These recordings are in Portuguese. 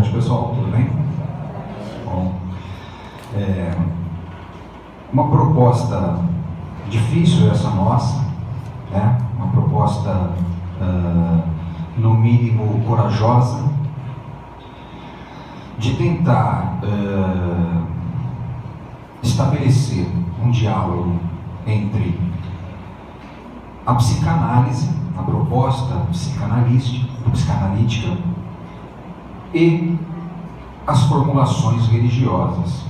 tarde, pessoal, tudo bem? Bom, uma proposta difícil essa nossa, né? Uma proposta, no mínimo, corajosa, de tentar estabelecer um diálogo entre a psicanálise, a proposta psicanalítica e as formulações religiosas.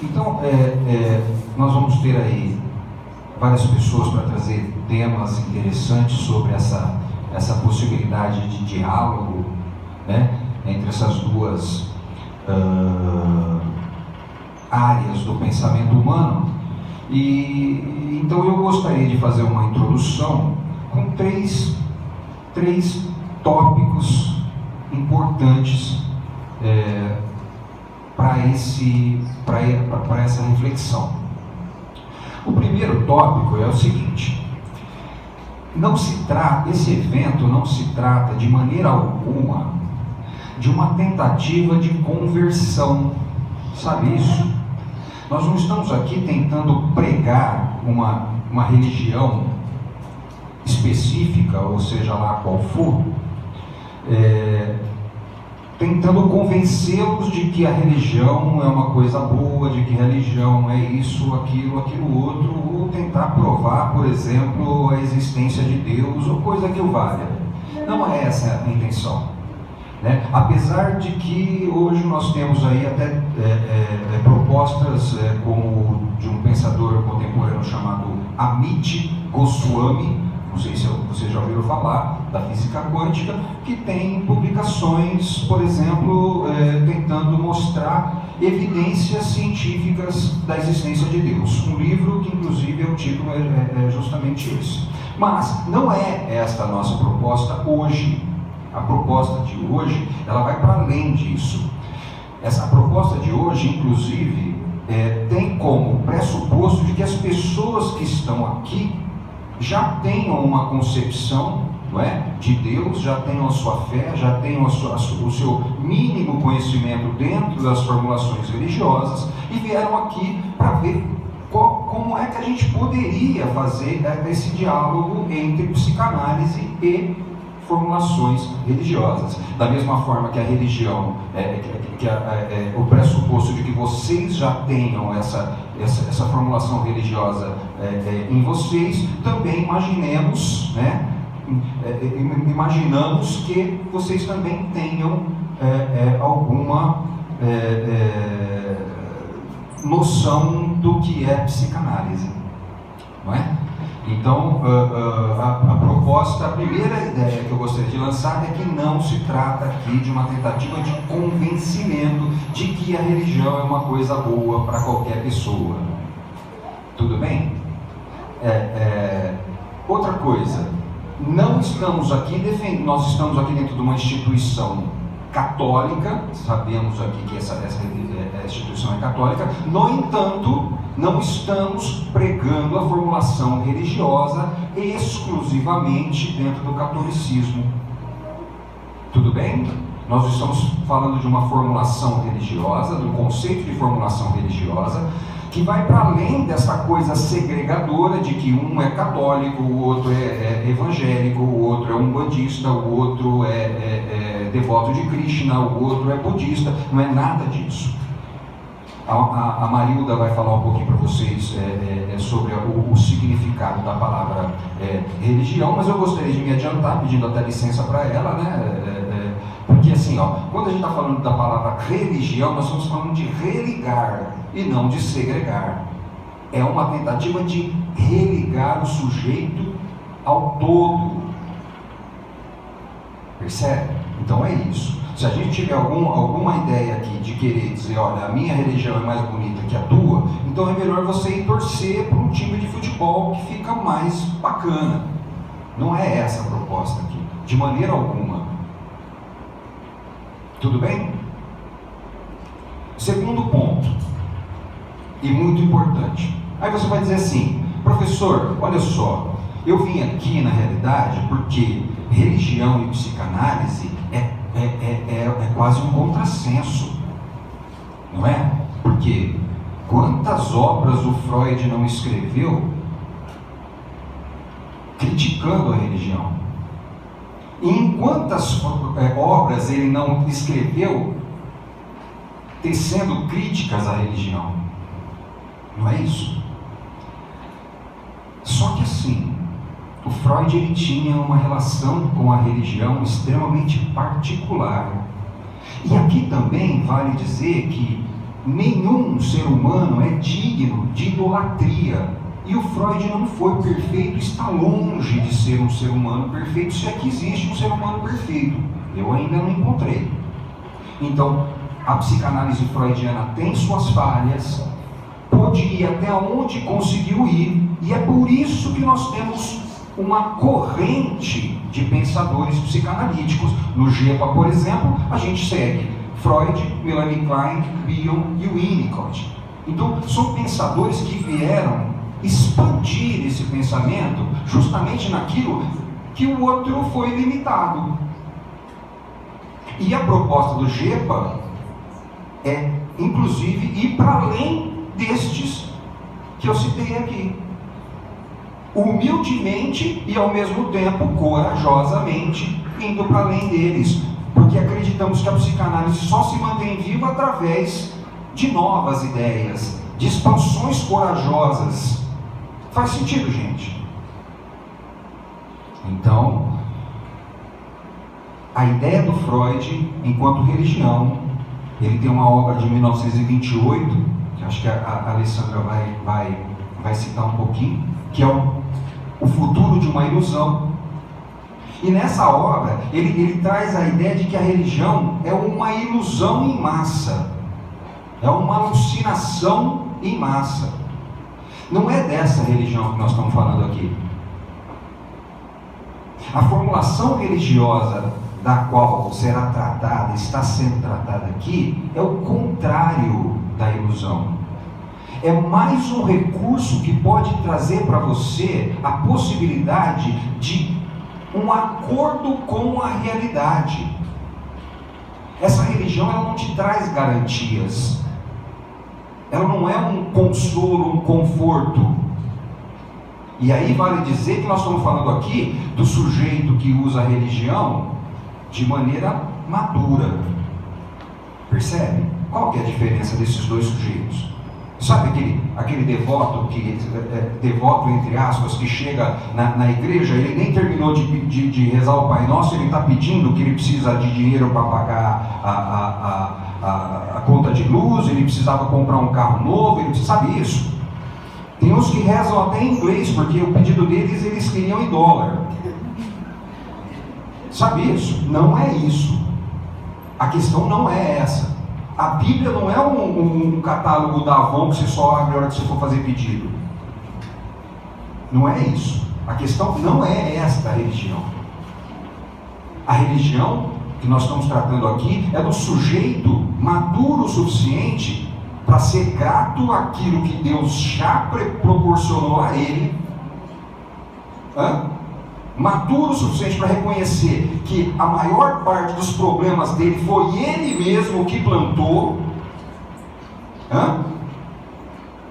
Então, nós vamos ter aí várias pessoas para trazer temas interessantes sobre essa possibilidade de diálogo, né, entre essas duas áreas do pensamento humano. E então eu gostaria de fazer uma introdução com três tópicos importantes para essa reflexão. O primeiro tópico é o seguinte: esse evento não se trata de maneira alguma de uma tentativa de conversão, sabe isso? Nós não estamos aqui tentando pregar uma religião específica, ou seja lá qual for, tentando convencê-los de que a religião é uma coisa boa, de que a religião é isso, aquilo outro, ou tentar provar, por exemplo, a existência de Deus, ou coisa que o valha. Não é essa a intenção, né? Apesar de que hoje nós temos aí até propostas como de um pensador contemporâneo chamado Amit Goswami, não sei se vocês já ouviram falar, da física quântica, que tem publicações, por exemplo, tentando mostrar evidências científicas da existência de Deus. Um livro que, inclusive, o título é justamente esse. Mas não é esta a nossa proposta hoje. A proposta de hoje, ela vai para além disso. Essa proposta de hoje, inclusive, tem como pressuposto de que as pessoas que estão aqui já tenham uma concepção, não é, de Deus, já tenham a sua fé, já tenham o seu mínimo conhecimento dentro das formulações religiosas e vieram aqui para ver como é que a gente poderia fazer esse diálogo entre psicanálise e formulações religiosas. Da mesma forma que a religião, o pressuposto de que vocês já tenham essa formulação religiosa em vocês, também imaginamos, né? Imaginamos que vocês também tenham alguma noção do que é psicanálise, não é? Então, a primeira ideia que eu gostaria de lançar é que não se trata aqui de uma tentativa de convencimento de que a religião é uma coisa boa para qualquer pessoa. Tudo bem? Outra coisa, nós estamos aqui dentro de uma instituição católica, sabemos aqui que essa instituição é católica, no entanto, não estamos pregando a formulação religiosa exclusivamente dentro do catolicismo. Tudo bem? Nós estamos falando de uma formulação religiosa, do conceito de formulação religiosa, que vai para além dessa coisa segregadora de que um é católico, o outro é evangélico, o outro é umbandista, o outro é devoto de Krishna, o outro é budista. Não é nada disso. A Marilda vai falar um pouquinho para vocês sobre o significado da palavra religião, mas eu gostaria de me adiantar, pedindo até licença para ela, né? Porque assim, quando a gente está falando da palavra religião, nós estamos falando de religar e não de segregar. É uma tentativa de religar o sujeito ao todo. Percebe? Então é isso. Se a gente tiver alguma ideia aqui de querer dizer, olha, a minha religião é mais bonita que a tua, então é melhor você ir torcer para um time de futebol que fica mais bacana. Não é essa a proposta aqui, de maneira alguma. Tudo bem? Segundo ponto, e muito importante. Aí você vai dizer assim, professor, olha só, eu vim aqui na realidade porque religião e psicanálise é quase um contrassenso. contrassenso, não é? Porque quantas obras o Freud não escreveu criticando a religião? E em quantas obras ele não escreveu tecendo críticas à religião? Não é isso? Só que assim, o Freud ele tinha uma relação com a religião extremamente particular. E aqui também vale dizer que nenhum ser humano é digno de idolatria. E o Freud não foi perfeito, está longe de ser um ser humano perfeito, se é que existe um ser humano perfeito. Eu ainda não encontrei. Então, a psicanálise freudiana tem suas falhas, pôde ir até onde conseguiu ir, e é por isso que nós temos uma corrente de pensadores psicanalíticos. No GEPA, por exemplo, a gente segue Freud, Melanie Klein, Bion e Winnicott. Então, são pensadores que vieram expandir esse pensamento justamente naquilo que o outro foi limitado. E a proposta do GEPA é, inclusive, ir para além destes que eu citei aqui. Humildemente e ao mesmo tempo corajosamente indo para além deles, porque acreditamos que a psicanálise só se mantém viva através de novas ideias, de expansões corajosas. Faz sentido, gente? Então, a ideia do Freud enquanto religião, ele tem uma obra de 1928, que acho que a Alessandra vai citar um pouquinho, que é o futuro de uma ilusão. E nessa obra, ele traz a ideia de que a religião é uma ilusão em massa, é uma alucinação em massa. Não é dessa religião que nós estamos falando aqui. A formulação religiosa da qual será tratada, está sendo tratada aqui, é o contrário da ilusão. É mais um recurso que pode trazer para você a possibilidade de um acordo com a realidade. Essa religião ela não te traz garantias. Ela não é um consolo, um conforto. E aí vale dizer que nós estamos falando aqui do sujeito que usa a religião de maneira madura. Percebe? Qual que é a diferença desses dois sujeitos? Sabe aquele devoto, devoto entre aspas, que chega na igreja, ele nem terminou de rezar o Pai Nosso, ele está pedindo que ele precisa de dinheiro para pagar a conta de luz, ele precisava comprar um carro novo, sabe isso? Tem uns que rezam até em inglês, porque o pedido deles eles queriam em dólar. Sabe isso? Não é isso. A questão não é essa. A Bíblia não é um catálogo da Avon que você só abre a hora que você for fazer pedido. Não é isso. A questão não é esta religião. A religião que nós estamos tratando aqui é do sujeito maduro o suficiente para ser grato àquilo que Deus já proporcionou a ele. Maduro o suficiente para reconhecer que a maior parte dos problemas dele foi ele mesmo que plantou,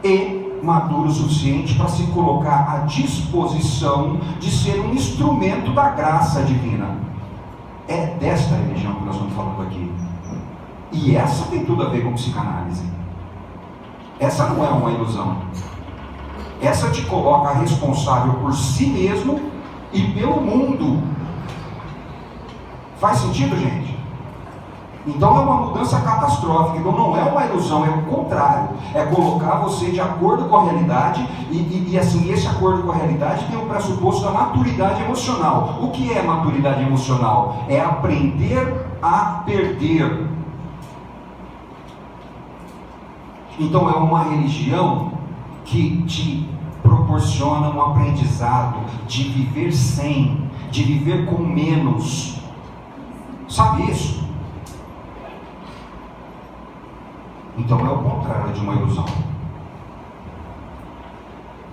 e maduro o suficiente para se colocar à disposição de ser um instrumento da graça divina. É desta religião que nós estamos falando aqui. E essa tem tudo a ver com psicanálise. Essa não é uma ilusão. Essa te coloca responsável por si mesmo e pelo mundo. Faz sentido, gente? Então é uma mudança catastrófica. Então não é uma ilusão, é o contrário. É colocar você de acordo com a realidade e assim, esse acordo com a realidade tem o pressuposto da maturidade emocional. O que é maturidade emocional? É aprender a perder. Então é uma religião que te proporciona um aprendizado de viver sem, de viver com menos. Sabe isso? Então é o contrário de uma ilusão.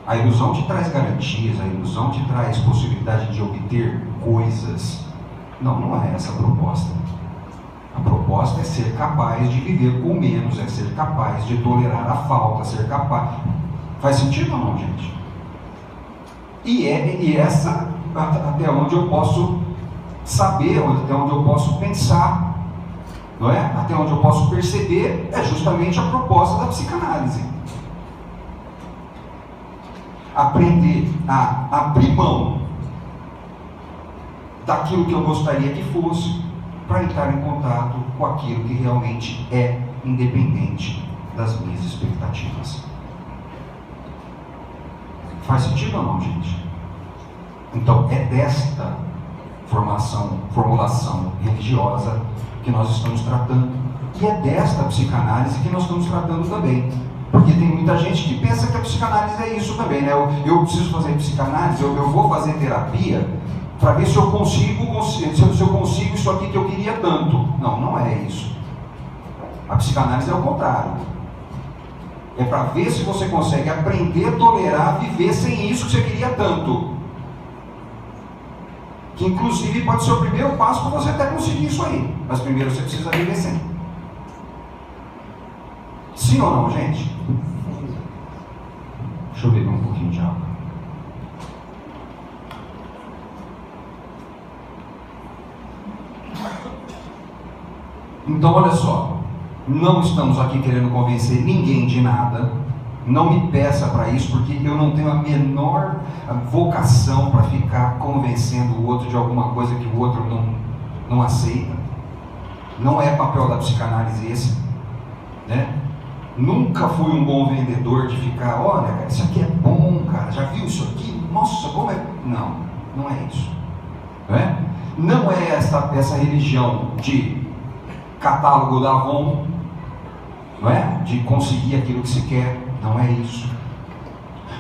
A ilusão te traz garantias, a ilusão te traz possibilidade de obter coisas. Não é essa a proposta. A proposta é ser capaz de viver com menos, é ser capaz de tolerar a falta, ser capaz. Faz sentido ou não, gente? E essa, até onde eu posso saber, até onde eu posso pensar, não é? Até onde eu posso perceber, é justamente a proposta da psicanálise. Aprender a abrir mão daquilo que eu gostaria que fosse, para entrar em contato com aquilo que realmente é independente das minhas expectativas. Faz sentido ou não, gente? Então, é desta formulação religiosa que nós estamos tratando. E é desta psicanálise que nós estamos tratando também. Porque tem muita gente que pensa que a psicanálise é isso também, né? Eu preciso fazer psicanálise, eu vou fazer terapia para ver se eu consigo isso aqui que eu queria tanto. Não, não é isso. A psicanálise é o contrário. É para ver se você consegue aprender a tolerar, viver sem isso que você queria tanto. Que inclusive pode ser o primeiro passo para você até conseguir isso aí. Mas primeiro você precisa viver sem. Sim ou não, gente? Deixa eu beber um pouquinho de água. Então olha só, não estamos aqui querendo convencer ninguém de nada. Não me peça para isso, porque eu não tenho a menor vocação para ficar convencendo o outro de alguma coisa que o outro não aceita. Não é papel da psicanálise esse, né? Nunca fui um bom vendedor de ficar, olha, cara, isso aqui é bom, cara, já viu isso aqui? Nossa, como é... Não, não é isso. Não é, não é essa religião de catálogo da Avon, não é? De conseguir aquilo que se quer. Não é isso.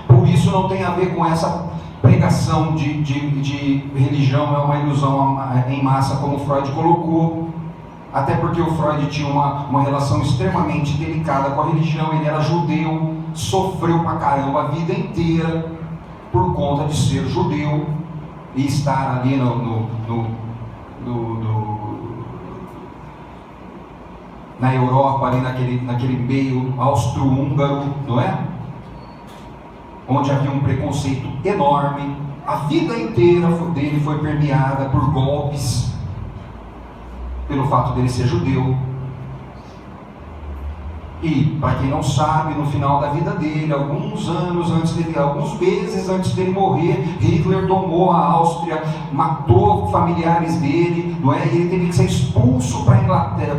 Por isso não tem a ver com essa pregação de religião é uma ilusão em massa, como Freud colocou. Até porque o Freud tinha uma relação extremamente delicada com a religião. Ele era judeu, sofreu pra caramba a vida inteira por conta de ser judeu e estar ali na Europa, ali naquele meio austro-húngaro, não é? Onde havia um preconceito enorme. A vida inteira dele foi permeada por golpes, pelo fato dele ser judeu. E, para quem não sabe, no final da vida dele, alguns meses antes dele morrer, Hitler tomou a Áustria, matou familiares dele, não é? E ele teve que ser expulso para a Inglaterra,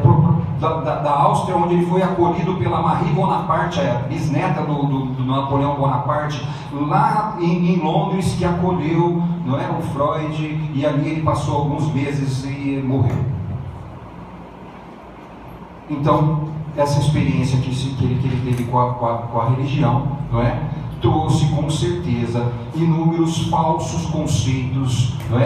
da Áustria, onde ele foi acolhido pela Marie Bonaparte, a bisneta do Napoleão Bonaparte, lá em Londres, que acolheu, não é, o Freud, e ali ele passou alguns meses e morreu. Então, essa experiência que ele teve com a religião, não é? Trouxe com certeza inúmeros falsos conceitos, não é?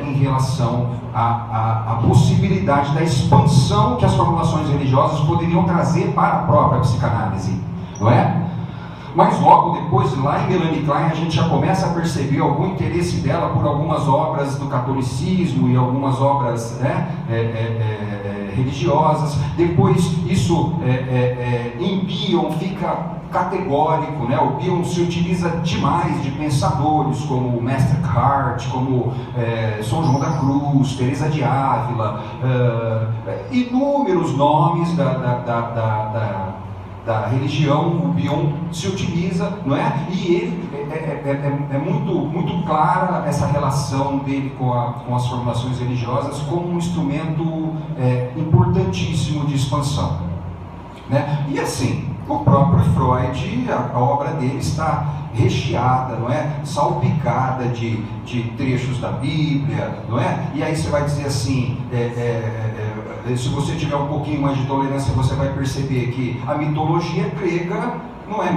Em relação à possibilidade da expansão que as formulações religiosas poderiam trazer para a própria psicanálise, não é? Mas logo depois, lá em Melanie Klein, a gente já começa a perceber algum interesse dela por algumas obras do catolicismo e algumas obras, né, religiosas. Depois isso em Bion fica categórico, né? O Bion se utiliza demais de pensadores como o Mestre Eckhart, como São João da Cruz, Teresa de Ávila, inúmeros nomes da religião. O Bion se utiliza, não é? E ele é muito clara essa relação dele com as formulações religiosas como um instrumento importantíssimo de expansão, né? E assim, o próprio Freud, a obra dele está recheada, não é? Salpicada de trechos da Bíblia, não é? E aí você vai dizer assim, se você tiver um pouquinho mais de tolerância, você vai perceber que a mitologia grega não é,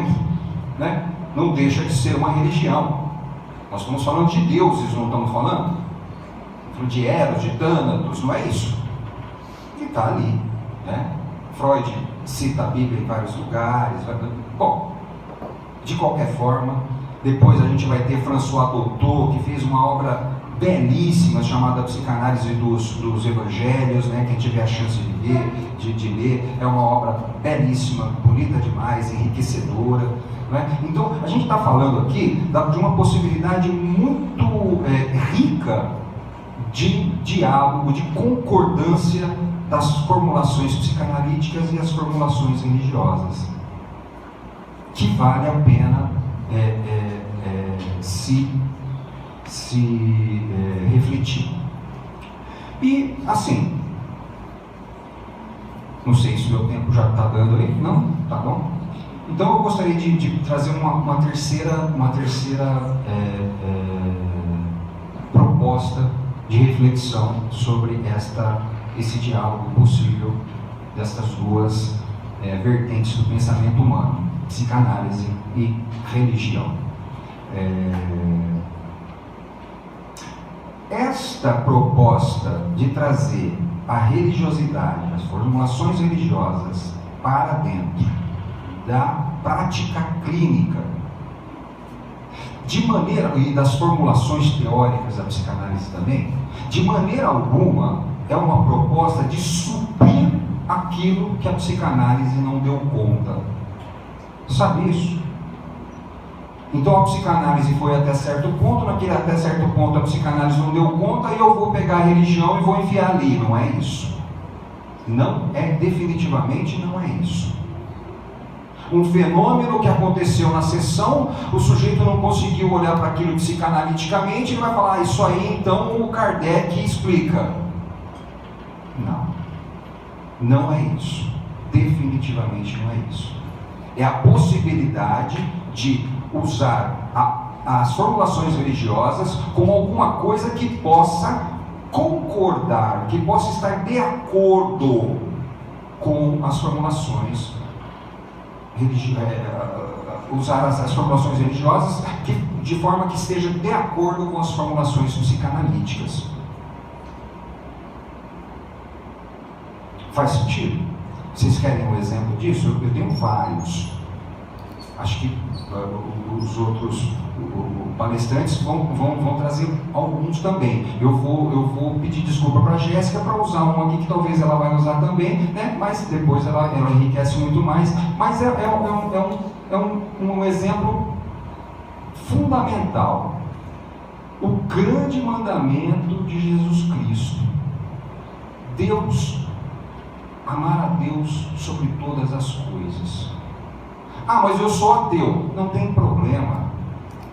né? Não deixa de ser uma religião. Nós estamos falando de deuses, não estamos falando? De Eros, de Thanatos, não é isso? Que está ali, né? Freud cita a Bíblia em vários lugares. Bom, de qualquer forma, depois a gente vai ter François Dolto, que fez uma obra belíssima chamada Psicanálise dos Evangelhos, né? Quem tiver a chance de ler, é uma obra belíssima, bonita demais, enriquecedora, né? Então, a gente está falando aqui de uma possibilidade muito rica de diálogo, de concordância das formulações psicanalíticas e as formulações religiosas, que vale a pena se refletir. E assim, não sei se o meu tempo já está dando aí, não? Tá bom? Então eu gostaria de trazer uma terceira proposta de reflexão sobre esse diálogo possível destas duas vertentes do pensamento humano, psicanálise e religião. Esta proposta de trazer a religiosidade, as formulações religiosas para dentro da prática clínica, de maneira, e das formulações teóricas da psicanálise também, de maneira alguma é uma proposta de suprir aquilo que a psicanálise não deu conta. Sabe isso? Então a psicanálise foi até certo ponto, naquele até certo ponto a psicanálise não deu conta e eu vou pegar a religião e vou enfiar ali. Não é isso. Não é, definitivamente não é isso. Um fenômeno que aconteceu na sessão, o sujeito não conseguiu olhar para aquilo psicanaliticamente, ele vai falar, isso aí então o Kardec explica. Não. Não é isso. Definitivamente não é isso. É a possibilidade de usar as formulações religiosas como alguma coisa que possa concordar, que possa estar de acordo com as formulações usar as formulações religiosas de forma que esteja de acordo com as formulações psicanalíticas. Faz sentido? Vocês querem um exemplo disso? Eu tenho vários. Acho que os outros palestrantes vão trazer alguns também. Eu vou pedir desculpa para a Jéssica para usar um aqui que talvez ela vai usar também, né? Mas depois ela enriquece muito mais. Mas é um exemplo fundamental. O grande mandamento de Jesus Cristo. Amar a Deus sobre todas as coisas. Ah, mas eu sou ateu. Não tem problema.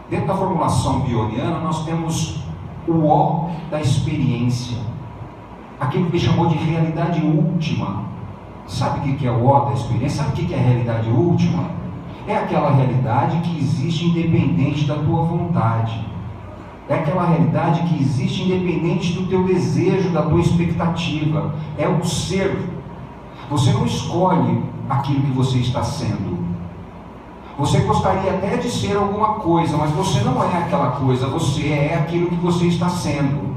Dentro da formulação bioniana, nós temos o O da experiência. Aquilo que ele chamou de realidade última. Sabe o que é o O da experiência? Sabe o que é a realidade última? É aquela realidade que existe independente da tua vontade. É aquela realidade que existe independente do teu desejo, da tua expectativa. É o ser. Você não escolhe aquilo que você está sendo. Você gostaria até de ser alguma coisa, mas você não é aquela coisa, você é aquilo que você está sendo.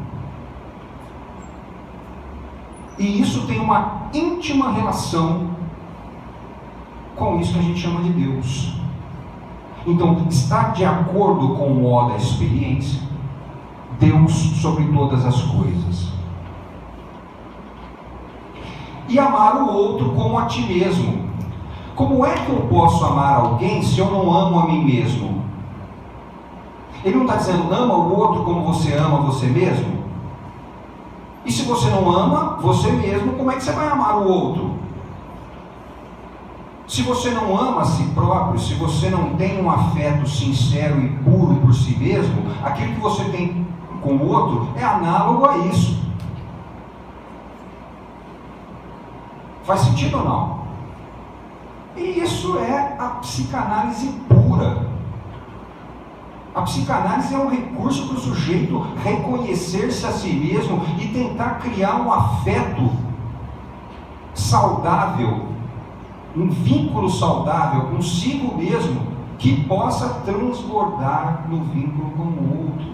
E isso tem uma íntima relação com isso que a gente chama de Deus. Então, estar de acordo com o O da experiência, Deus sobre todas as coisas. E amar o outro como a ti mesmo. Como é que eu posso amar alguém se eu não amo a mim mesmo? Ele não está dizendo, ama o outro como você ama você mesmo? E se você não ama você mesmo, como é que você vai amar o outro? Se você não ama a si próprio, se você não tem um afeto sincero e puro por si mesmo, aquilo que você tem com o outro é análogo a isso. Faz sentido ou não? E isso é a psicanálise pura. A psicanálise é um recurso para o sujeito reconhecer-se a si mesmo e tentar criar um afeto saudável, um vínculo saudável consigo mesmo, que possa transbordar no vínculo com o outro.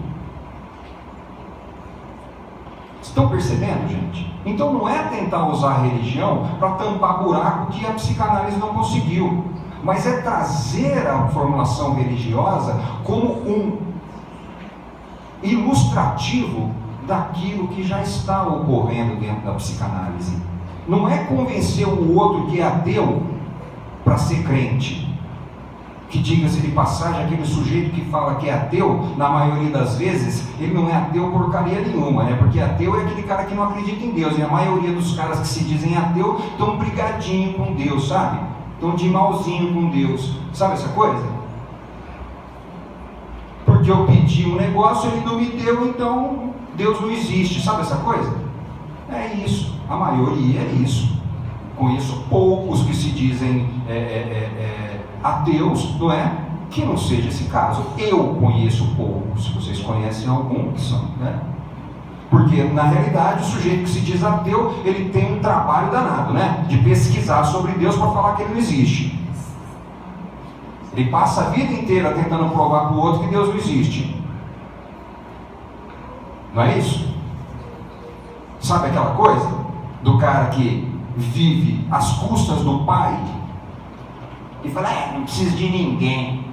Estão percebendo, gente? Então não é tentar usar a religião para tampar buraco que a psicanálise não conseguiu, mas é trazer a formulação religiosa como ilustrativo daquilo que já está ocorrendo dentro da psicanálise. Não é convencer o outro que é ateu para ser crente. Que, diga-se de passagem, aquele sujeito que fala que é ateu, na maioria das vezes, ele não é ateu porcaria nenhuma, né? Porque ateu é aquele cara que não acredita em Deus, e a maioria dos caras que se dizem ateu estão brigadinho com Deus, sabe? Estão de malzinho com Deus, sabe essa coisa? Porque eu pedi um negócio, ele não me deu, então Deus não existe, sabe essa coisa? É isso, a maioria é isso. Conheço poucos que se dizem ateus, não é? Que não seja esse caso. Eu conheço poucos, se vocês conhecem algum, que são, né? Porque na realidade o sujeito que se diz ateu, ele tem um trabalho danado, né? De pesquisar sobre Deus para falar que ele não existe. Ele passa a vida inteira tentando provar para o outro que Deus não existe. Não é isso? Sabe aquela coisa do cara que vive às custas do pai e fala, não preciso de ninguém,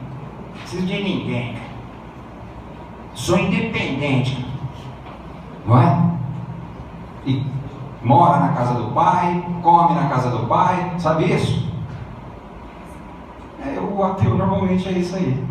sou independente, não é? E mora na casa do pai, come na casa do pai, sabe isso? O ateu normalmente é isso aí.